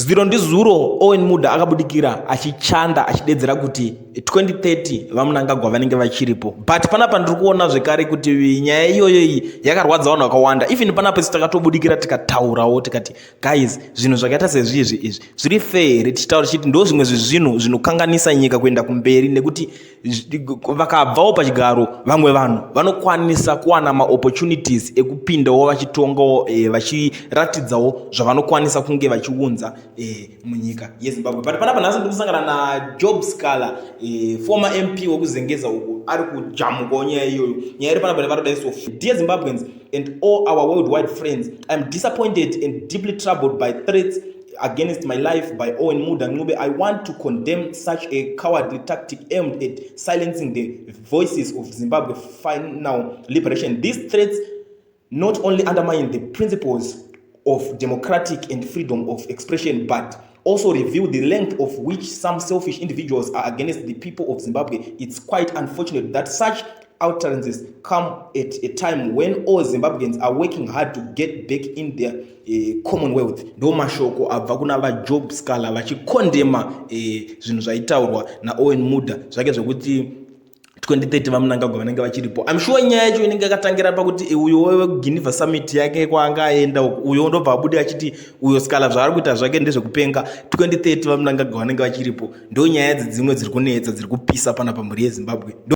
zviro ndizuro Owen Muda akabudikira achichanda achidedzera kuti 2030 vaMnangagwa vanenge vachiripo, but panapa ndiri kuona zvekare kuti nyaya iyoyo iyi yakarwadza vanhu vakawanda. Even panapa takatobudikira tikataurawo tikati guys, zvinhu zvakaita sezvizvi izvi zviri fair, tichitaura chiti ndo zvimwe zvezvinhu zvinokanganisa nyika kuenda kumberi, nekuti vakabvawo pachigaro vamwe vanhu vanokwanisa kuwana maopportunities ekupindawo vachitongawo vachiratidzawo zvavanokwanisa kunge vachiunza munyika yeZimbabwe. But panapa nhasi ndiri kusangana naJob Scala, former MP wekuzengeza uku, ari kujamukawo nyaya iyoyo. Nyaya iri panapa nevarodaiso, dear Zimbabweans and all our worldwide friends, I am disappointed and deeply troubled by threats against my life by Owen Muda Ncube. I want to condemn such a cowardly tactic aimed at silencing the voices of Zimbabwe final liberation. These threats not only undermine the principles of democratic and freedom of expression, but also reveal the length of which some selfish individuals are against the people of Zimbabwe. It's quite unfortunate that such utterances come at a time when all Zimbabweans are working hard to get back in their commonwealth. Ndo mashoko abva kuna vaJob Scala vachikondema zvinhu zvaitaurwa naOwen Muda zvake zvokuti 2030 vaMnangagwa vanenge vachiripo. I'm sure nyaya yacho inenge yakatangira pakuti uyo weGeneva summit yake kwaanga aenda uyo ndobva abude achiti uyo Scala zvaari kuita zvake ndezvekupenga 2030 vaMnangagwa vanenge vachiripo. Ndo nyaya dzimwe dziri kunetsa dziri kupisa panapa mhuri yeZimbabwe.